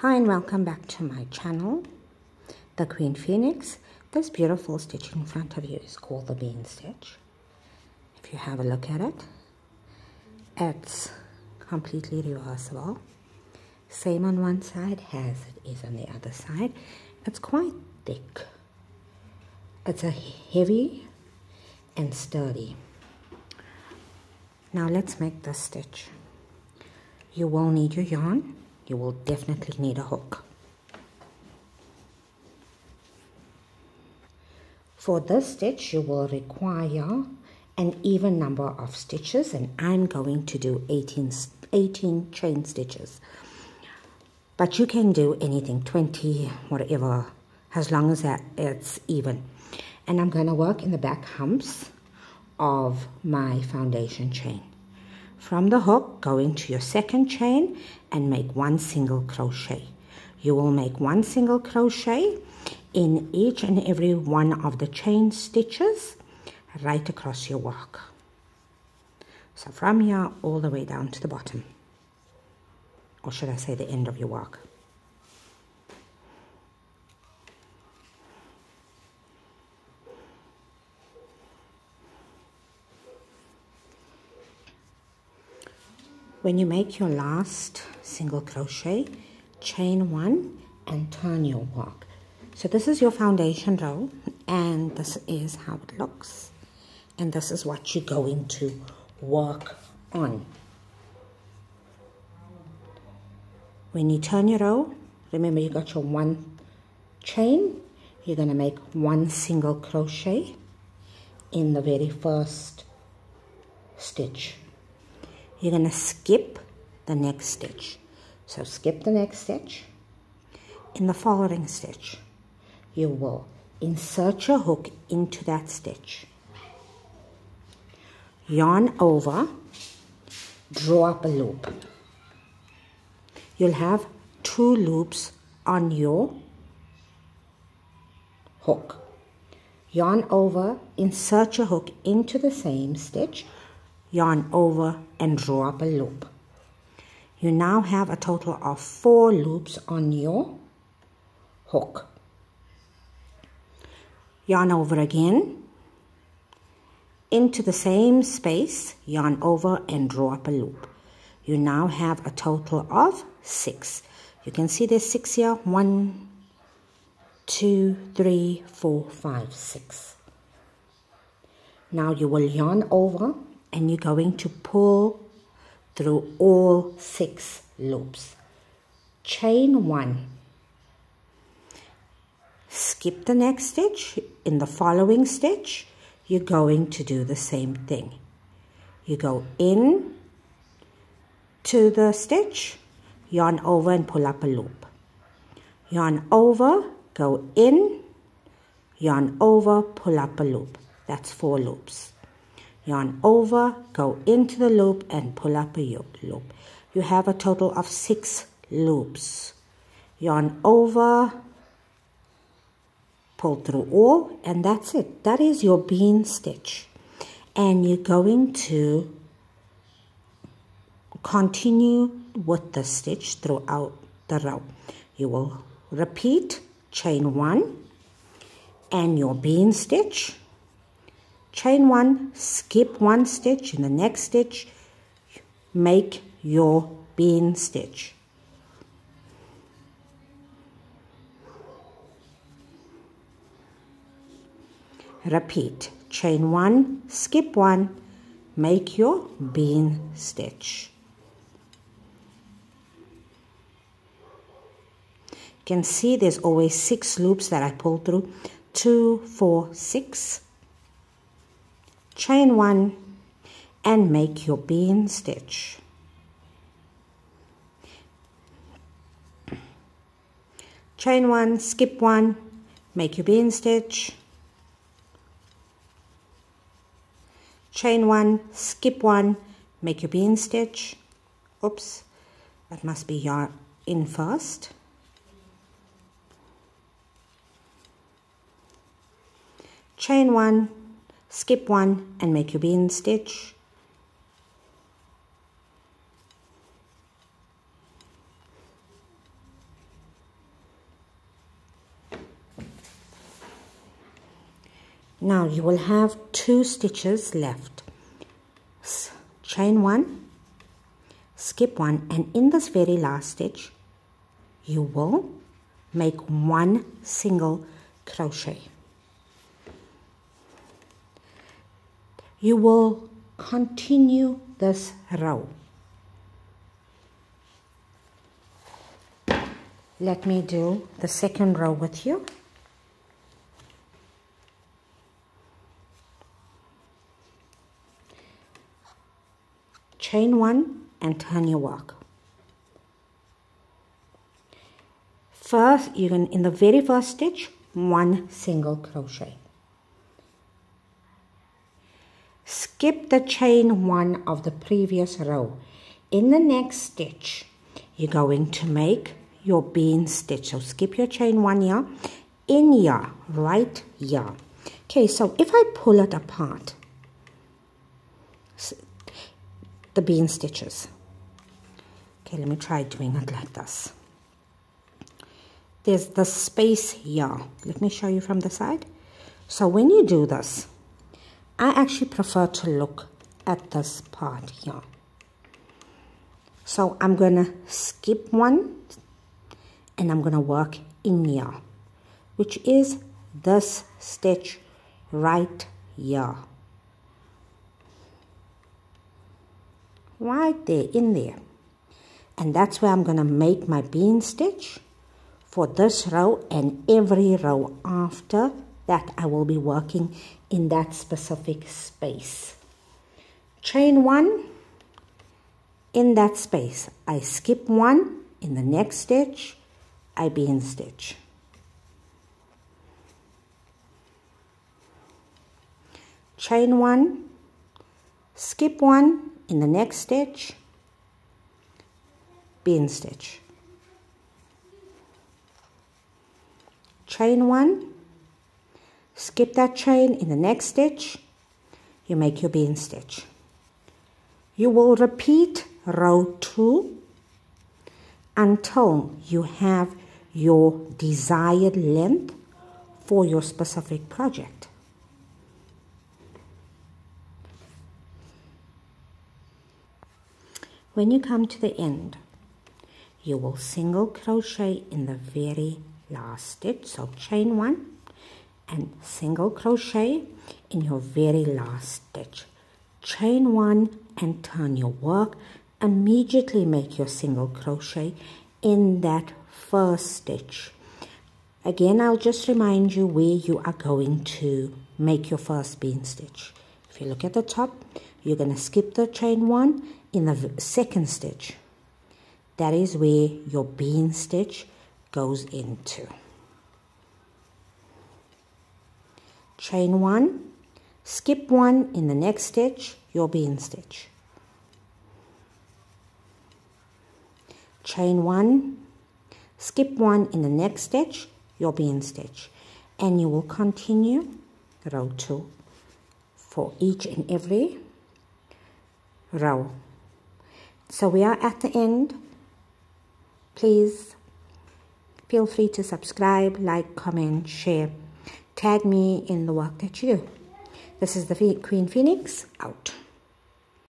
Hi and welcome back to my channel, the Queen Phoenix. This beautiful stitch in front of you is called the bean stitch. If you have a look at it, it's completely reversible. Same on one side as it is on the other side. It's quite thick. It's a heavy and sturdy. Now let's make this stitch. You will need your yarn. You will definitely need a hook. For this stitch, you will require an even number of stitches, and I'm going to do 18 chain stitches. But you can do anything, 20, whatever, as long as that it's even. And I'm going to work in the back humps of my foundation chain. From the hook, go into your second chain and make one single crochet. You will make one single crochet in each and every one of the chain stitches right across your work. So from here all the way down to the bottom, or should I say the end of your work. When you make your last single crochet, chain one and turn your work. So this is your foundation row, and this is how it looks. And this is what you're going to work on. When you turn your row, remember you got your one chain. You're going to make one single crochet in the very first stitch. You're going to skip the next stitch. So skip the next stitch. In the following stitch, you will insert your hook into that stitch. Yarn over, draw up a loop. You'll have 2 loops on your hook. Yarn over, insert your hook into the same stitch, yarn over and draw up a loop. You now have a total of 4 loops on your hook. Yarn over again, into the same space, yarn over and draw up a loop. You now have a total of 6. You can see there's 6 here. 1, 2, 3, 4, 5, 6. Now you will yarn over and you're going to pull through all 6 loops. Chain 1. Skip the next stitch. In the following stitch, you're going to do the same thing. You go in to the stitch, yarn over and pull up a loop. Yarn over, go in, yarn over, pull up a loop. That's 4 loops. Yarn over, go into the loop and pull up a loop. You have a total of 6 loops. Yarn over, pull through all, and that's it. That is your bean stitch. And you're going to continue with the stitch throughout the row. You will repeat chain 1 and your bean stitch. Chain 1, skip 1 stitch. In the next stitch, make your bean stitch. Repeat, chain 1, skip 1, make your bean stitch. You can see there's always 6 loops that I pull through. 2, 4, 6. Chain 1 and make your bean stitch. Chain 1, skip 1, make your bean stitch. Chain 1, skip 1, make your bean stitch. Oops, that must be yarn in first. Chain 1, skip 1 and make your bean stitch. Now you will have 2 stitches left. Chain 1, skip 1, and in this very last stitch you will make 1 single crochet. You will continue this row. Let me do the second row with you. Chain 1 and turn your work. First, you're going in the very first stitch, 1 single crochet. Skip the chain 1 of the previous row. In the next stitch, you're going to make your bean stitch. So skip your chain 1 here, in here, right here. Okay, so if I pull it apart, the bean stitches. Okay, let me try doing it like this. There's the space here. Let me show you from the side. So when you do this, I actually prefer to look at this part here. So I'm going to skip 1 and I'm going to work in here, which is this stitch right here. Right there, in there. And that's where I'm going to make my bean stitch for this row, and every row after that I will be working in that specific space. Chain 1 in that space. I skip 1, in the next stitch I bean stitch. Chain 1, skip 1, in the next stitch bean stitch. Chain 1, skip that chain, in the next stitch you make your bean stitch. You will repeat row 2 until you have your desired length for your specific project. When you come to the end, you will single crochet in the very last stitch. So chain 1 and single crochet in your very last stitch. Chain 1 and turn your work. Immediately make your single crochet in that first stitch. Again, I'll just remind you where you are going to make your first bean stitch. If you look at the top, you're going to skip the chain 1 in the second stitch. That is where your bean stitch goes into. Chain 1, skip 1, in the next stitch your bean stitch. Chain 1, skip 1, in the next stitch your bean stitch, and you will continue row 2 for each and every row. So we are at the end. Please feel free to subscribe, like, comment, share. Tag me in the work that you do. This is the Queen Phoenix, out.